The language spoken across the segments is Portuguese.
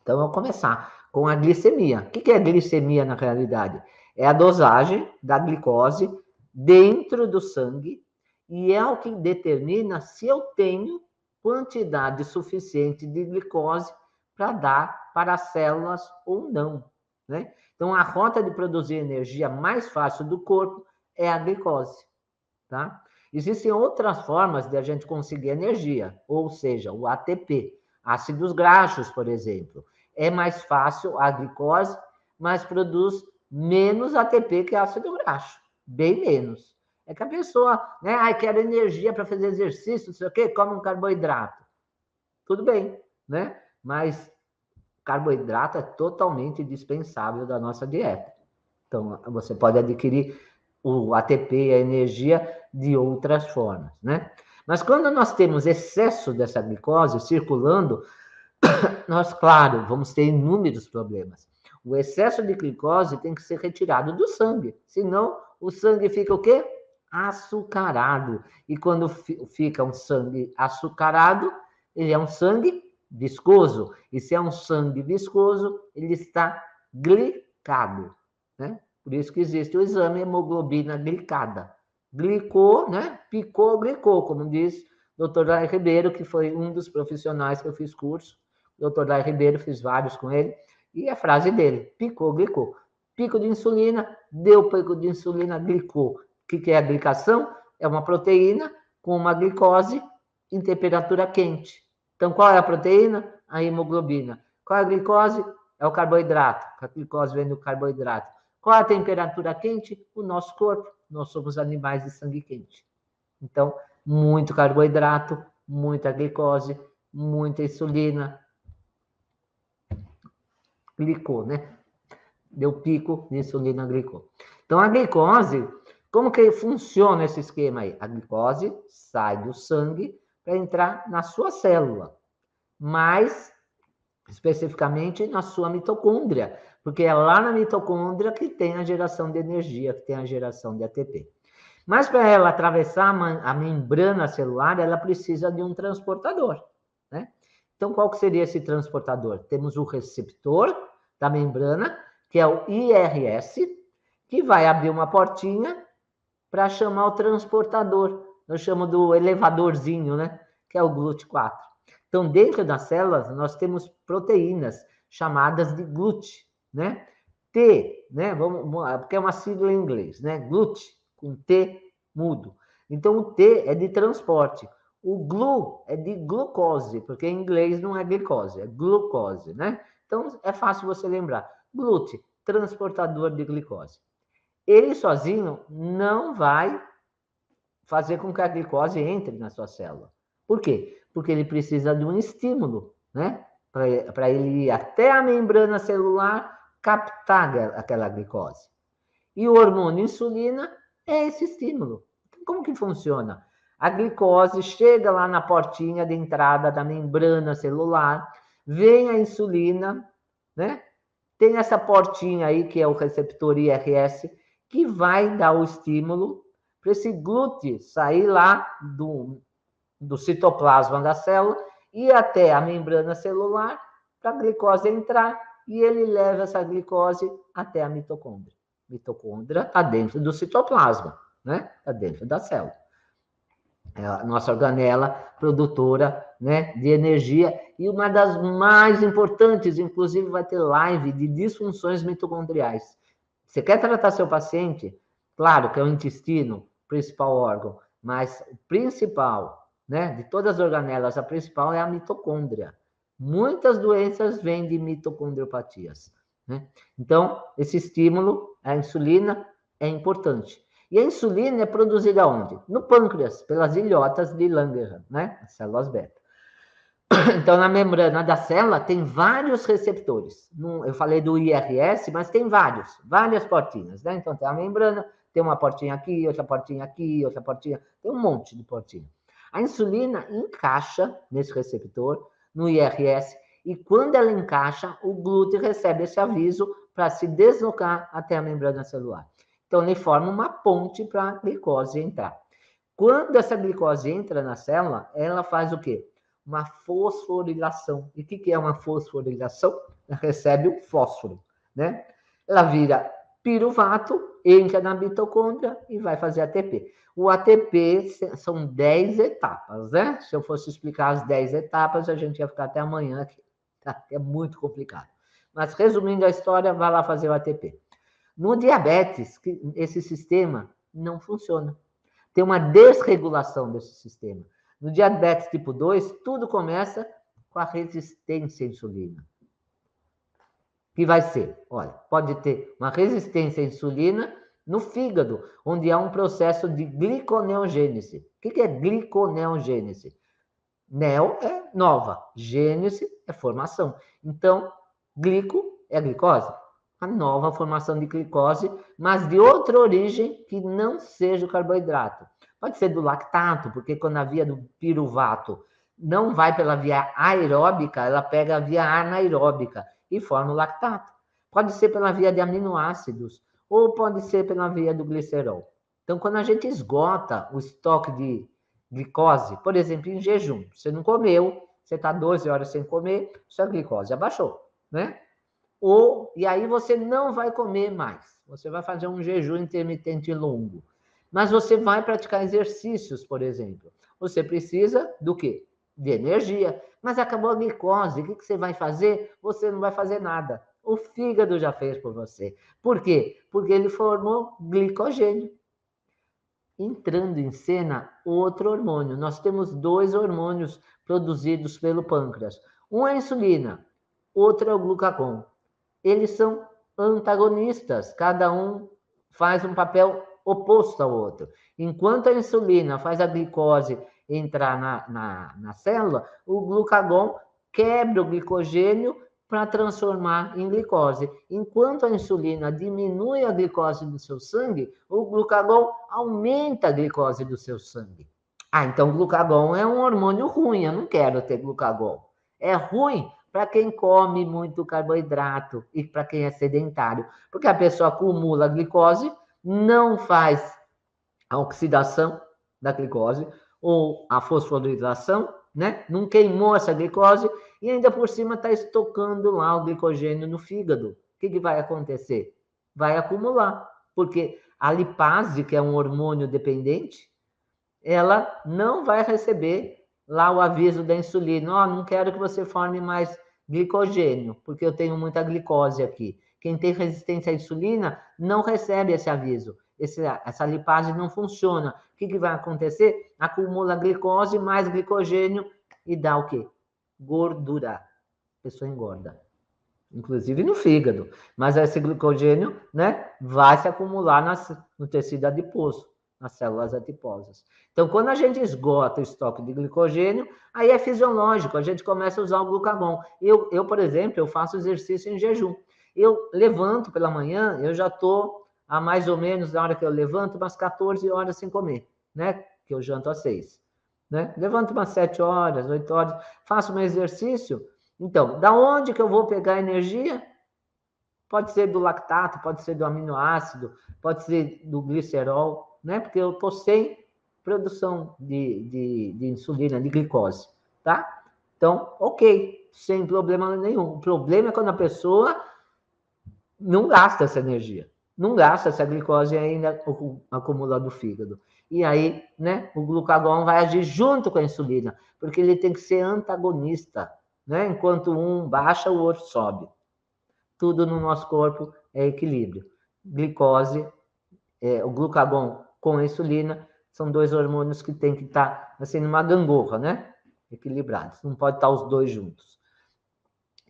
Então, eu vou começar com a glicemia. O que é glicemia na realidade? É a dosagem da glicose dentro do sangue e é o que determina se eu tenho quantidade suficiente de glicose para dar para as células ou não, né? Então, a rota de produzir energia mais fácil do corpo é a glicose, tá? Existem outras formas de a gente conseguir energia, ou seja, o ATP, ácidos graxos, por exemplo. É mais fácil a glicose, mas produz menos ATP que ácido graxo, bem menos. É que a pessoa, né, quero energia para fazer exercício, não sei o quê, come um carboidrato. Tudo bem, né? Mas carboidrato é totalmente dispensável da nossa dieta. Então, você pode adquirir o ATP, a energia, de outras formas, né? Mas quando nós temos excesso dessa glicose circulando, nós, claro, vamos ter inúmeros problemas. O excesso de glicose tem que ser retirado do sangue, senão o sangue fica o quê? Açucarado. E quando fica um sangue açucarado, ele é um sangue viscoso. E se é um sangue viscoso, ele está glicado, né? Por isso que existe o exame hemoglobina glicada. Glicou, né? Picou, glicou, como diz o Dr. Lai Ribeiro, que foi um dos profissionais que eu fiz curso. O Dr. Lai Ribeiro, fiz vários com ele. E a frase dele, picou, glicou. Pico de insulina, deu pico de insulina, glicou. O que é a glicação? É uma proteína com uma glicose em temperatura quente. Então, qual é a proteína? A hemoglobina. Qual é a glicose? É o carboidrato. A glicose vem do carboidrato. Qual é a temperatura quente? O nosso corpo. Nós somos animais de sangue quente. Então, muito carboidrato, muita glicose, muita insulina. Glicou, né? Deu pico de insulina, glicou. Então, a glicose, como que funciona esse esquema aí? A glicose sai do sangue para entrar na sua célula, mais especificamente na sua mitocôndria, porque é lá na mitocôndria que tem a geração de energia, que tem a geração de ATP. Mas para ela atravessar a membrana celular, ela precisa de um transportador, né? Então, qual que seria esse transportador? Temos o receptor da membrana, que é o IRS, que vai abrir uma portinha para chamar o transportador. Eu chamo do elevadorzinho, né? Que é o GLUT4. Então, dentro das células, nós temos proteínas chamadas de GLUT, né? T, né? Porque é uma sigla em inglês, né? GLUT, com T mudo. Então, o T é de transporte. O GLU é de glucose, porque em inglês não é glicose, é glucose, né? Então, é fácil você lembrar. GLUT, transportador de glicose. Ele sozinho não vai fazer com que a glicose entre na sua célula. Por quê? Porque ele precisa de um estímulo, né? Para ele ir até a membrana celular captar aquela glicose. E o hormônio insulina é esse estímulo. Então, como que funciona? A glicose chega lá na portinha de entrada da membrana celular, vem a insulina, né? Tem essa portinha aí, que é o receptor IRS, que vai dar o estímulo para esse GLUT sair lá do citoplasma da célula e até a membrana celular para a glicose entrar e ele leva essa glicose até a mitocôndria. A mitocôndria está dentro do citoplasma, né? Está dentro da célula. É a nossa organela produtora, né, de energia e uma das mais importantes, inclusive vai ter live de disfunções mitocondriais. Você quer tratar seu paciente? Claro que é o intestino, principal órgão, mas o principal, né, de todas as organelas, a principal é a mitocôndria. Muitas doenças vêm de mitocondriopatias, né? Então, esse estímulo, a insulina, é importante. E a insulina é produzida onde? No pâncreas, pelas ilhotas de Langerhans, né? As células beta. Então, na membrana da célula tem vários receptores. Eu falei do IRS, mas tem várias portinhas, né? Então, tem a membrana, tem uma portinha aqui, outra portinha aqui, outra portinha, tem um monte de portinha. A insulina encaixa nesse receptor, no IRS, e quando ela encaixa, o glúteo recebe esse aviso para se deslocar até a membrana celular. Então, ele forma uma ponte para a glicose entrar. Quando essa glicose entra na célula, ela faz o quê? Uma fosforilação. E o que é uma fosforilação? recebe o fósforo, né? Ela vira piruvato, entra na mitocôndria e vai fazer ATP. O ATP são 10 etapas, né? Se eu fosse explicar as 10 etapas, a gente ia ficar até amanhã aqui. Tá? É muito complicado. Mas, resumindo a história, vai lá fazer o ATP. No diabetes, esse sistema não funciona. Tem uma desregulação desse sistema. No diabetes tipo 2, tudo começa com a resistência à insulina. Que vai ser, olha, pode ter uma resistência à insulina no fígado, onde há um processo de gliconeogênese. O que é gliconeogênese? Neo é nova, gênese é formação. Então, glico é a glicose, a nova formação de glicose, mas de outra origem que não seja o carboidrato. Pode ser do lactato, porque quando a via do piruvato não vai pela via aeróbica, ela pega a via anaeróbica e forma o lactato. Pode ser pela via de aminoácidos, ou pode ser pela via do glicerol. Então, quando a gente esgota o estoque de glicose, por exemplo, em jejum, você não comeu, você está 12 horas sem comer, sua glicose abaixou, né? E aí você não vai comer mais, você vai fazer um jejum intermitente longo. Mas você vai praticar exercícios, por exemplo. Você precisa do quê? De energia. Mas acabou a glicose, o que você vai fazer? Você não vai fazer nada. O fígado já fez por você. Por quê? Porque ele formou glicogênio. Entrando em cena outro hormônio. Nós temos 2 hormônios produzidos pelo pâncreas. Um é a insulina, outro é o glucagon. Eles são antagonistas, cada um faz um papel oposto ao outro. Enquanto a insulina faz a glicose entrar na célula, o glucagon quebra o glicogênio para transformar em glicose. Enquanto a insulina diminui a glicose do seu sangue, o glucagon aumenta a glicose do seu sangue. Ah, então o glucagon é um hormônio ruim, eu não quero ter glucagon. É ruim para quem come muito carboidrato e para quem é sedentário, porque a pessoa acumula glicose, não faz a oxidação da glicose ou a fosforilação, né? Não queimou essa glicose e ainda por cima está estocando lá o glicogênio no fígado. O que vai acontecer? Vai acumular, porque a lipase, que é um hormônio dependente, ela não vai receber lá o aviso da insulina. Não quero que você forme mais glicogênio, porque eu tenho muita glicose aqui. Quem tem resistência à insulina não recebe esse aviso. Essa lipase não funciona. O que vai acontecer? Acumula glicose mais glicogênio e dá o quê? Gordura. A pessoa engorda. Inclusive no fígado. Mas esse glicogênio, né, vai se acumular no tecido adiposo, nas células adiposas. Então, quando a gente esgota o estoque de glicogênio, aí é fisiológico, a gente começa a usar o glucagon. Eu, por exemplo, eu faço exercício em jejum. Eu levanto pela manhã, eu já estou a mais ou menos, na hora que eu levanto, umas 14 horas sem comer, né? Que eu janto às 6. Né? Levanto umas 7 horas, 8 horas, faço meu exercício. Então, da onde que eu vou pegar energia? Pode ser do lactato, pode ser do aminoácido, pode ser do glicerol, né? Porque eu estou sem produção de insulina, de glicose, tá? Então, ok, sem problema nenhum. O problema é quando a pessoa não gasta essa energia, não gasta essa glicose ainda acumula do fígado. E aí, né, o glucagon vai agir junto com a insulina, porque ele tem que ser antagonista, né? Enquanto um baixa, o outro sobe. Tudo no nosso corpo é equilíbrio. Glicose, o glucagon com a insulina, são 2 hormônios que tem que estar assim numa gangorra, né? Equilibrados. Não pode estar os 2 juntos.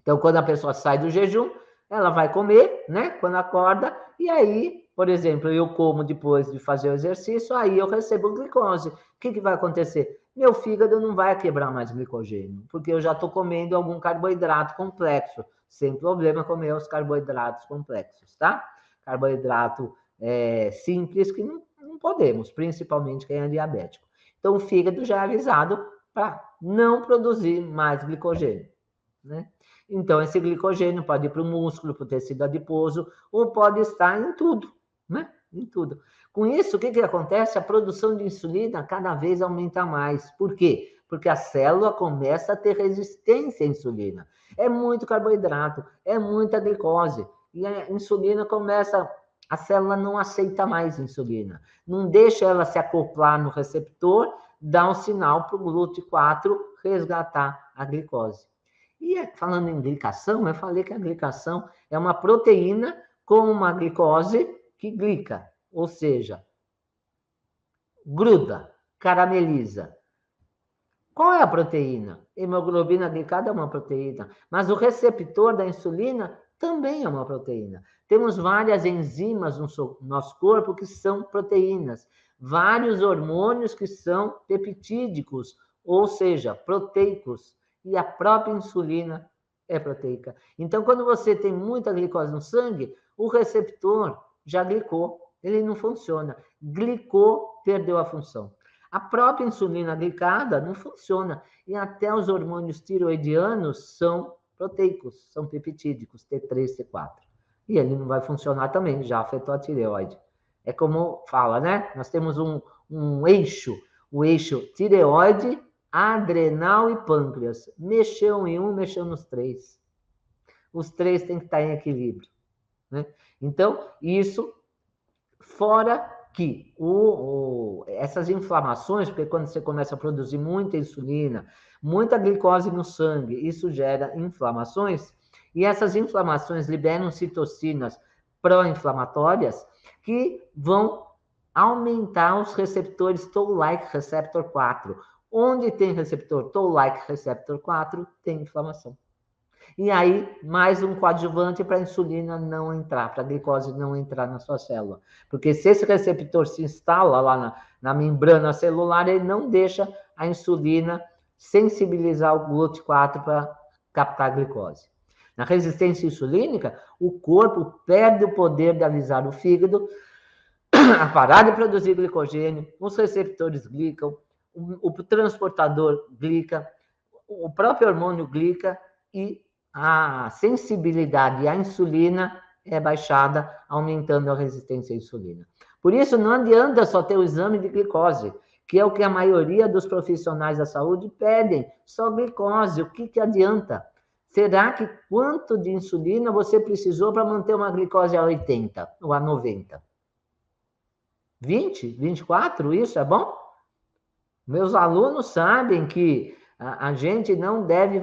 Então, quando a pessoa sai do jejum, ela vai comer, né? Quando acorda, e aí, por exemplo, eu como depois de fazer o exercício, aí eu recebo glicose. O que vai acontecer? Meu fígado não vai quebrar mais glicogênio, porque eu já estou comendo algum carboidrato complexo, sem problema comer os carboidratos complexos, tá? Carboidrato simples que não podemos, principalmente quem é diabético. Então, o fígado já é avisado para não produzir mais glicogênio, né? Então, esse glicogênio pode ir para o músculo, para o tecido adiposo, ou pode estar em tudo, né? Em tudo. Com isso, o que acontece? A produção de insulina cada vez aumenta mais. Por quê? porque a célula começa a ter resistência à insulina. É muito carboidrato, é muita glicose, e a insulina começa, a célula não aceita mais insulina, não deixa ela se acoplar no receptor, dá um sinal para o GLUT4 resgatar a glicose. E falando em glicação, eu falei que a glicação é uma proteína com uma glicose que glica, ou seja, gruda, carameliza. Qual é a proteína? Hemoglobina glicada é uma proteína, mas o receptor da insulina também é uma proteína. Temos várias enzimas no nosso corpo que são proteínas, vários hormônios que são peptídicos, ou seja, proteicos, e a própria insulina é proteica. Então, quando você tem muita glicose no sangue, o receptor já glicou, ele não funciona. Glicou, perdeu a função. A própria insulina glicada não funciona. E até os hormônios tiroidianos são proteicos, são peptídicos, T3, T4. E ele não vai funcionar também, já afetou a tireoide. É como fala, né? Nós temos um eixo, o eixo tireoide, adrenal e pâncreas. Mexeu em um, mexeu nos três. Os três têm que estar em equilíbrio, né? Então, isso fora que essas inflamações, porque quando você começa a produzir muita insulina, muita glicose no sangue, isso gera inflamações, e essas inflamações liberam citocinas pró-inflamatórias que vão aumentar os receptores Toll-like receptor 4. Onde tem receptor Toll-like receptor 4, tem inflamação. E aí, mais um coadjuvante para a insulina não entrar, para a glicose não entrar na sua célula. Porque se esse receptor se instala lá na membrana celular, ele não deixa a insulina sensibilizar o GLUT4 para captar a glicose. Na resistência insulínica, o corpo perde o poder de avisar o fígado a parar de produzir glicogênio, os receptores glicam, o transportador glica, o próprio hormônio glica e a sensibilidade à insulina é baixada, aumentando a resistência à insulina. Por isso, não adianta só ter o exame de glicose, que é o que a maioria dos profissionais da saúde pedem, só glicose, o que adianta? Será que quanto de insulina você precisou para manter uma glicose a 80 ou a 90? 20? 24? Isso é bom? Meus alunos sabem que a gente não deve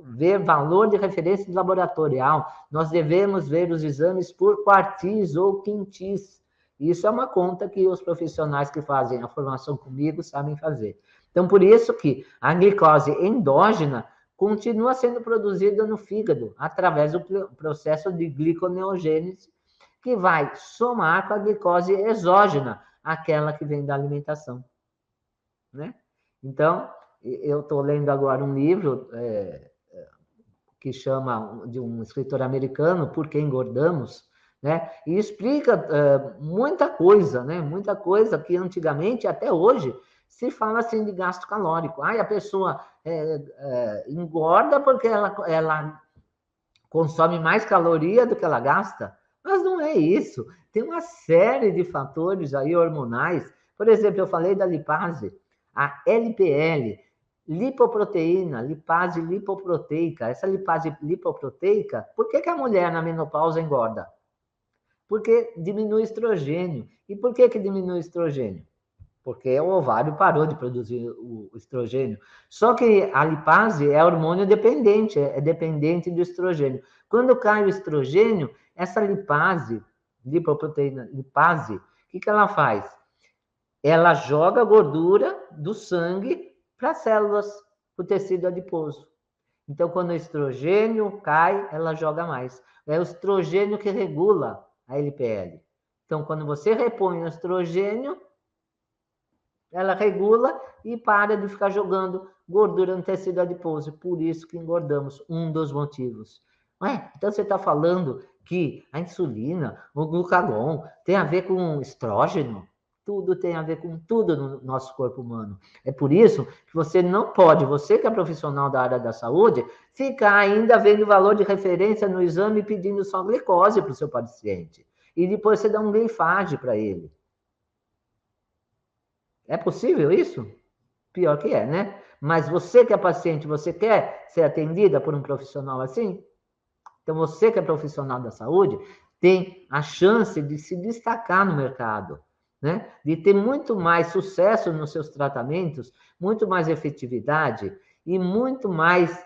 ver valor de referência laboratorial. Nós devemos ver os exames por quartis ou quintis. Isso é uma conta que os profissionais que fazem a formação comigo sabem fazer. Então, por isso que a glicose endógena continua sendo produzida no fígado através do processo de gliconeogênese, que vai somar com a glicose exógena, aquela que vem da alimentação, né? Então, eu estou lendo agora um livro que chama, de um escritor americano, Por que Engordamos, né? E explica muita coisa, né? Muita coisa que antigamente, até hoje, se fala assim de gasto calórico. A pessoa engorda porque ela consome mais caloria do que ela gasta. Mas não é isso. Tem uma série de fatores aí hormonais. Por exemplo, eu falei da lipase, a LPL, lipoproteína, lipase lipoproteica. Essa lipase lipoproteica, por que a mulher na menopausa engorda? Porque diminui o estrogênio. E por que diminui o estrogênio? Porque o ovário parou de produzir o estrogênio. Só que a lipase é hormônio dependente, é dependente do estrogênio. Quando cai o estrogênio, essa lipase, lipoproteína, lipase, o que ela faz? Ela joga a gordura do sangue para as células, para o tecido adiposo. Então, quando o estrogênio cai, ela joga mais. É o estrogênio que regula a LPL. Então, quando você repõe o estrogênio, ela regula e para de ficar jogando gordura no tecido adiposo. Por isso que engordamos, um dos motivos. Então você está falando que a insulina, o glucagon, tem a ver com estrógeno? Tudo tem a ver com tudo no nosso corpo humano. É por isso que você não pode, você que é profissional da área da saúde, ficar ainda vendo valor de referência no exame pedindo só glicose para o seu paciente. E depois você dá um glifage para ele. É possível isso? Pior que é, né? Mas você que é paciente, você quer ser atendida por um profissional assim? Então, você que é profissional da saúde, tem a chance de se destacar no mercado, né? De ter muito mais sucesso nos seus tratamentos, muito mais efetividade e muito mais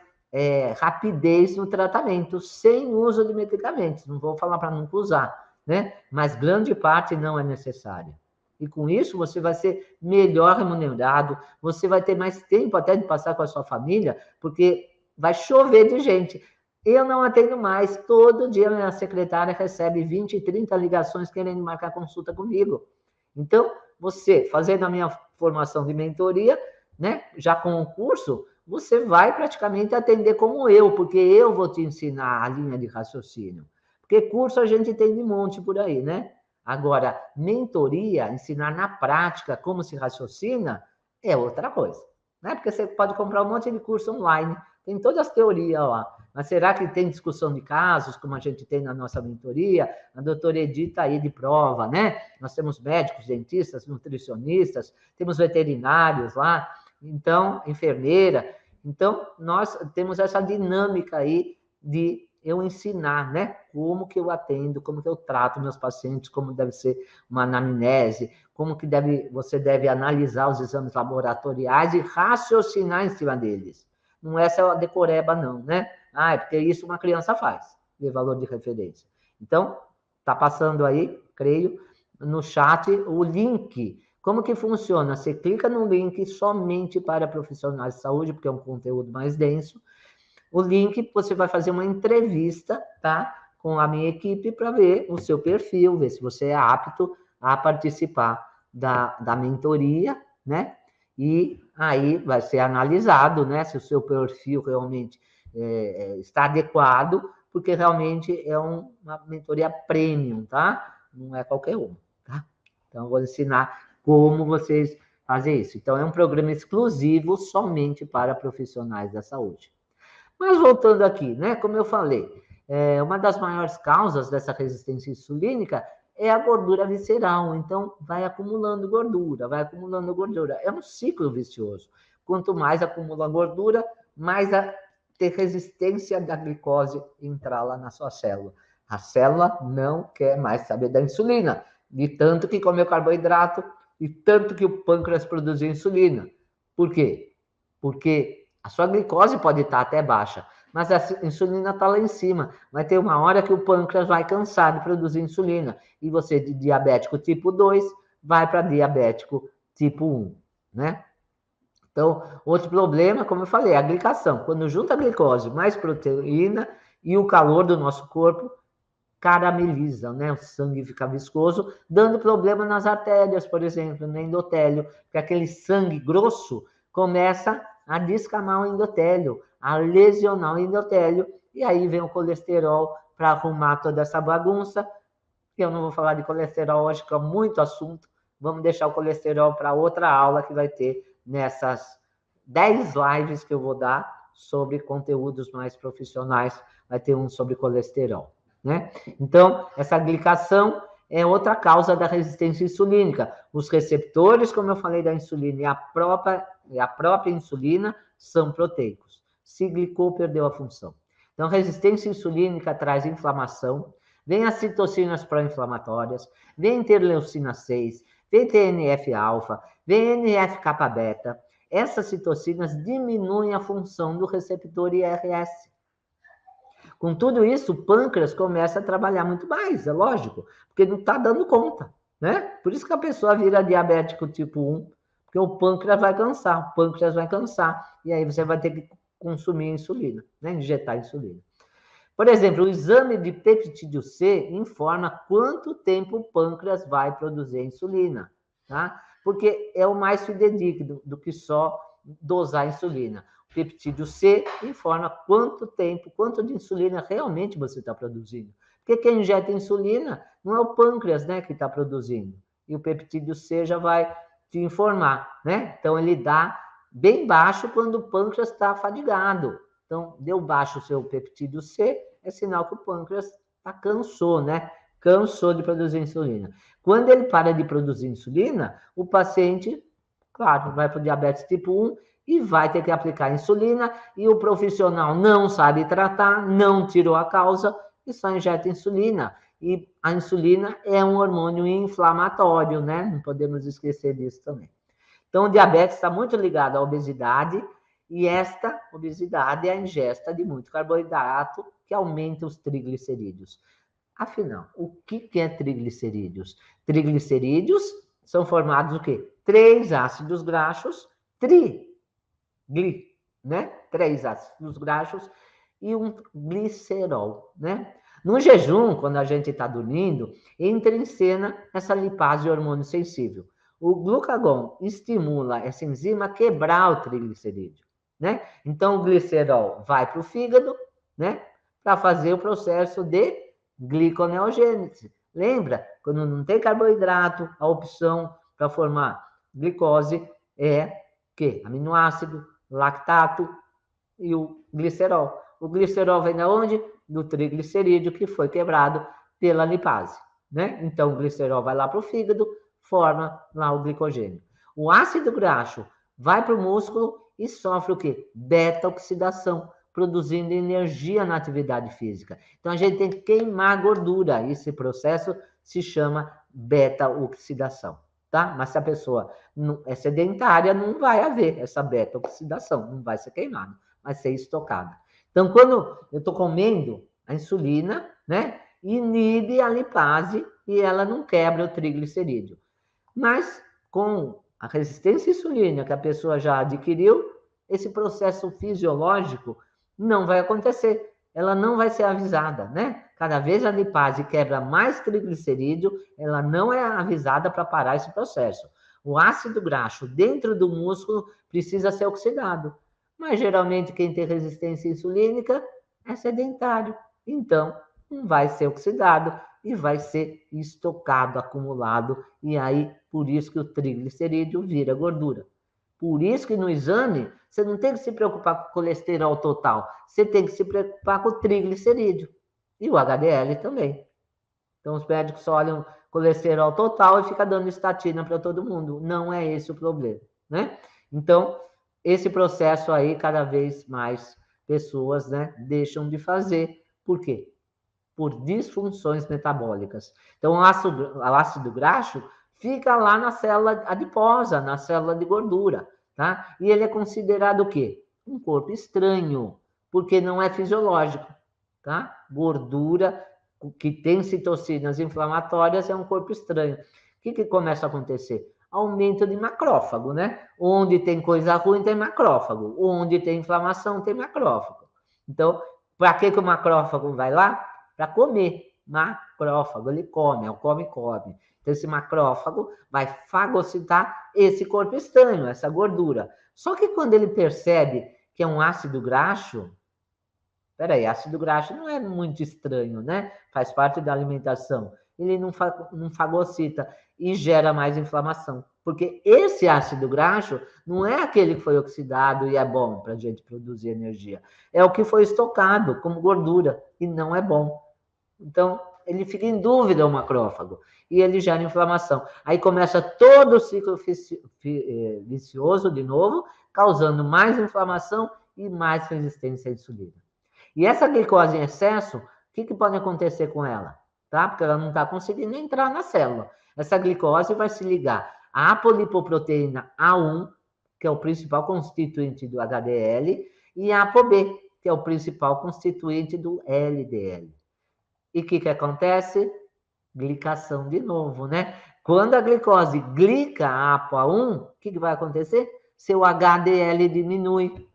rapidez no tratamento, sem uso de medicamentos. Não vou falar para nunca usar, né? Mas grande parte não é necessária. E com isso, você vai ser melhor remunerado, você vai ter mais tempo até de passar com a sua família, porque vai chover de gente. Eu não atendo mais. Todo dia minha secretária recebe 20, 30 ligações querendo marcar consulta comigo. Então, você, fazendo a minha formação de mentoria, né, já com o curso, você vai praticamente atender como eu, porque eu vou te ensinar a linha de raciocínio. Porque curso a gente tem de monte por aí, né? Agora, mentoria, ensinar na prática como se raciocina, é outra coisa. Né? Porque você pode comprar um monte de curso online, tem todas as teorias lá. Mas será que tem discussão de casos, como a gente tem na nossa mentoria? A doutora Edith está aí de prova, né? Nós temos médicos, dentistas, nutricionistas, temos veterinários lá, então, enfermeira. Então, nós temos essa dinâmica aí de eu ensinar, né? Como que eu atendo, como que eu trato meus pacientes, como deve ser uma anamnese, como que você deve analisar os exames laboratoriais e raciocinar em cima deles. Não é essa decoreba, não, né? É porque isso uma criança faz, de valor de referência. Então, tá passando aí, creio, no chat o link. Como que funciona? Você clica no link somente para profissionais de saúde, porque é um conteúdo mais denso. O link, você vai fazer uma entrevista, tá? Com a minha equipe para ver o seu perfil, ver se você é apto a participar da mentoria, né? E aí vai ser analisado, né? Se o seu perfil realmente está adequado, porque realmente é uma mentoria premium, tá? Não é qualquer uma, tá? Então, eu vou ensinar como vocês fazem isso. Então, é um programa exclusivo somente para profissionais da saúde. Mas voltando aqui, né? Como eu falei, uma das maiores causas dessa resistência insulínica é a gordura visceral. Então, vai acumulando gordura, vai acumulando gordura. É um ciclo vicioso. Quanto mais acumula gordura, mais ter resistência da glicose entrar lá na sua célula. A célula não quer mais saber da insulina, de tanto que comeu carboidrato e tanto que o pâncreas produziu insulina. Por quê? Porque a sua glicose pode estar até baixa, mas a insulina está lá em cima. Vai ter uma hora que o pâncreas vai cansar de produzir insulina. E você, de diabético tipo 2, vai para diabético tipo 1, né? Então, outro problema, como eu falei, é a glicação. Quando junta a glicose mais proteína e o calor do nosso corpo, carameliza, né? O sangue fica viscoso, dando problema nas artérias, por exemplo, no endotélio, porque aquele sangue grosso começa a descamar o endotélio, a lesionar o endotélio, e aí vem o colesterol para arrumar toda essa bagunça. Eu não vou falar de colesterol hoje, que é muito assunto, vamos deixar o colesterol para outra aula que vai ter nessas 10 lives que eu vou dar sobre conteúdos mais profissionais, vai ter um sobre colesterol, né? Então, essa glicação é outra causa da resistência insulínica. Os receptores, como eu falei, da insulina e a própria insulina são proteicos. Se glicou, perdeu a função. Então, resistência insulínica traz inflamação, vem as citocinas pró-inflamatórias, vem interleucina 6, vem TNF-alfa, vem NF-kappa-beta. Essas citocinas diminuem a função do receptor IRS. Com tudo isso, o pâncreas começa a trabalhar muito mais, é lógico, porque não está dando conta, né? Por isso que a pessoa vira diabético tipo 1, porque o pâncreas vai cansar, e aí você vai ter que consumir insulina, né? Injetar insulina. Por exemplo, o exame de peptídeo C informa quanto tempo o pâncreas vai produzir insulina, tá? Porque é o mais fidedigno do que só dosar insulina. O peptídeo C informa quanto tempo, quanto de insulina realmente você está produzindo. Porque quem injeta insulina não é o pâncreas, né, que está produzindo. E o peptídeo C já vai te informar, né? Então, ele dá bem baixo quando o pâncreas está fadigado. Então, deu baixo o seu peptídeo C, é sinal que o pâncreas cansou, né? Cansou de produzir insulina. Quando ele para de produzir insulina, o paciente, claro, vai para o diabetes tipo 1 e vai ter que aplicar insulina, e o profissional não sabe tratar, não tirou a causa e só injeta insulina. E a insulina é um hormônio inflamatório, né? Não podemos esquecer disso também. Então, o diabetes está muito ligado à obesidade, e esta obesidade é a ingesta de muito carboidrato que aumenta os triglicerídeos. Afinal, o que é triglicerídeos? Triglicerídeos são formados do quê? 3 ácidos graxos, né? 3 ácidos graxos e um glicerol, né? No jejum, quando a gente está dormindo, entra em cena essa lipase hormônio sensível. O glucagon estimula essa enzima a quebrar o triglicerídeo, né? Então, o glicerol vai para o fígado, né? Para fazer o processo de gliconeogênese. Lembra? Quando não tem carboidrato, a opção para formar glicose é que aminoácido, lactato e o glicerol. O glicerol vem de onde? Do triglicerídeo que foi quebrado pela lipase, né? Então, o glicerol vai lá para o fígado, forma lá o glicogênio. O ácido graxo vai para o músculo e sofre o quê? Beta-oxidação, produzindo energia na atividade física. Então, a gente tem que queimar gordura. Esse processo se chama beta-oxidação, tá? Mas se a pessoa é sedentária, não vai haver essa beta-oxidação, não vai ser queimado, vai ser estocada. Então, quando eu estou comendo, a insulina, né, inibe a lipase e ela não quebra o triglicerídeo. Mas, com a resistência insulínica que a pessoa já adquiriu, esse processo fisiológico não vai acontecer. Ela não vai ser avisada, né? Cada vez a lipase quebra mais triglicerídeo, ela não é avisada para parar esse processo. O ácido graxo dentro do músculo precisa ser oxidado. Mas, geralmente, quem tem resistência insulínica é sedentário. Então, não vai ser oxidado e vai ser estocado, acumulado. E aí, por isso que o triglicerídeo vira gordura. Por isso que no exame, você não tem que se preocupar com o colesterol total. Você tem que se preocupar com o triglicerídeo. E o HDL também. Então, os médicos só olham colesterol total e ficam dando estatina para todo mundo. Não é esse o problema, né? Então, esse processo aí, cada vez mais pessoas, né, deixam de fazer. Por quê? Por disfunções metabólicas. Então, o ácido graxo fica lá na célula adiposa, na célula de gordura, tá? E ele é considerado o quê? Um corpo estranho, porque não é fisiológico, tá? Gordura que tem citocinas inflamatórias é um corpo estranho. O que começa a acontecer? Aumento de macrófago, né? Onde tem coisa ruim, tem macrófago. Onde tem inflamação, tem macrófago. Então, para que o macrófago vai lá? Para comer. Macrófago, ele come, é o come-come. Então, esse macrófago vai fagocitar esse corpo estranho, essa gordura. Só que quando ele percebe que é um ácido graxo, peraí, ácido graxo não é muito estranho, né? Faz parte da alimentação. Ele não fagocita e gera mais inflamação. Porque esse ácido graxo não é aquele que foi oxidado e é bom para a gente produzir energia. É o que foi estocado como gordura e não é bom. Então, ele fica em dúvida, o macrófago, e ele gera inflamação. Aí começa todo o ciclo vicioso de novo, causando mais inflamação e mais resistência à insulina. E essa glicose em excesso, o que pode acontecer com ela? Tá? Porque ela não está conseguindo entrar na célula. Essa glicose vai se ligar à apolipoproteína A1, que é o principal constituinte do HDL, e a ApoB, que é o principal constituinte do LDL. E o que acontece? Glicação de novo, né? Quando a glicose glica a ApoA1, o que vai acontecer? Seu HDL diminui.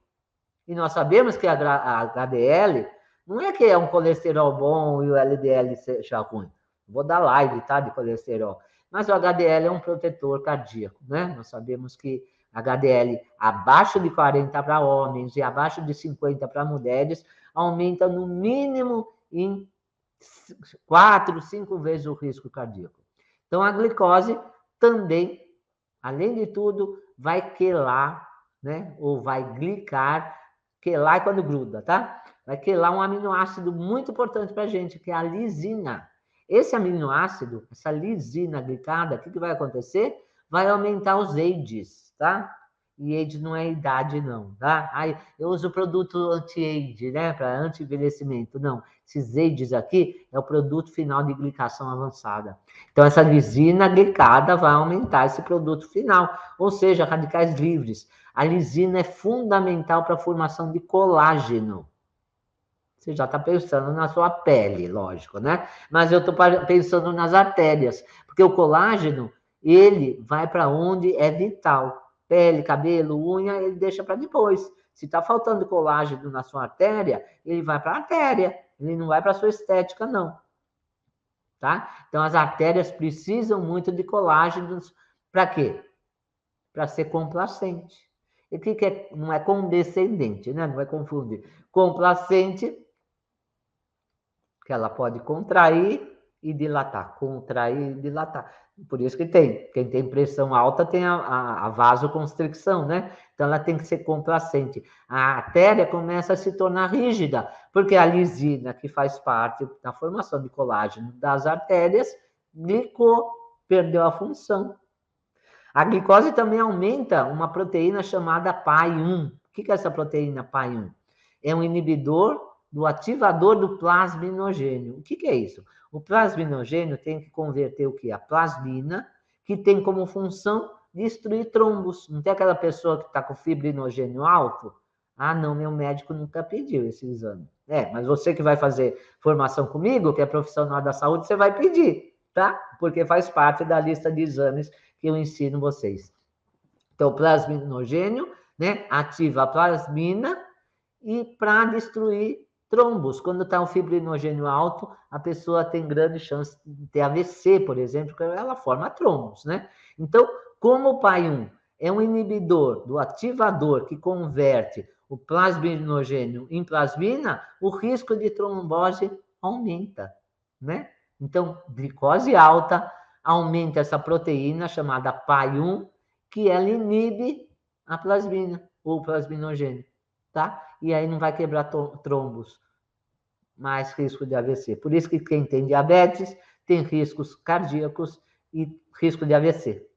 E nós sabemos que a HDL não é que é um colesterol bom e o LDL seja ruim. Vou dar live, tá, de colesterol. Mas o HDL é um protetor cardíaco, né? Nós sabemos que HDL abaixo de 40 para homens e abaixo de 50 para mulheres aumenta no mínimo em 4, 5 vezes o risco cardíaco. Então, a glicose também, além de tudo, vai quelar, né? Ou vai glicar. Quelar é quando gruda, tá? Vai quelar um aminoácido muito importante para a gente, que é a lisina. Esse aminoácido, essa lisina glicada, o que vai acontecer? Vai aumentar os AIDs, tá? E age não é idade, não, tá? Ai, eu uso produto anti-age, né? Para anti-envelhecimento. Não. Esses ages aqui é o produto final de glicação avançada. Então, essa lisina glicada vai aumentar esse produto final, ou seja, radicais livres. A lisina é fundamental para a formação de colágeno. Você já está pensando na sua pele, lógico, né? Mas eu estou pensando nas artérias, porque o colágeno, ele vai para onde é vital. Pele, cabelo, unha, ele deixa para depois. Se está faltando colágeno na sua artéria, ele vai para a artéria, ele não vai para a sua estética, não. Tá? Então, as artérias precisam muito de colágenos. Para quê? Para ser complacente. E o que é? Não é condescendente, né? Não vai confundir. Complacente, que ela pode contrair e dilatar, contrair e dilatar. Por isso que quem tem pressão alta tem a vasoconstricção, né? Então ela tem que ser complacente. A artéria começa a se tornar rígida, porque a lisina, que faz parte da formação de colágeno das artérias, glicou, perdeu a função. A glicose também aumenta uma proteína chamada PAI-1. O que é essa proteína PAI-1? É um inibidor do ativador do plasminogênio. O que é isso? O plasminogênio tem que converter o que? A plasmina, que tem como função destruir trombos. Não tem aquela pessoa que está com fibrinogênio alto? Ah, não, meu médico nunca pediu esse exame. Mas você que vai fazer formação comigo, que é profissional da saúde, você vai pedir, tá? Porque faz parte da lista de exames que eu ensino vocês. Então, o plasminogênio, né, ativa a plasmina e para destruir trombos. Quando está um fibrinogênio alto, a pessoa tem grande chance de ter AVC, por exemplo, porque ela forma trombos, né? Então, como o PAI-1 é um inibidor do ativador que converte o plasminogênio em plasmina, o risco de trombose aumenta, né? Então, glicose alta aumenta essa proteína chamada PAI-1, que ela inibe a plasmina, ou plasminogênio, tá? E aí não vai quebrar trombos, mais risco de AVC. Por isso que quem tem diabetes tem riscos cardíacos e risco de AVC.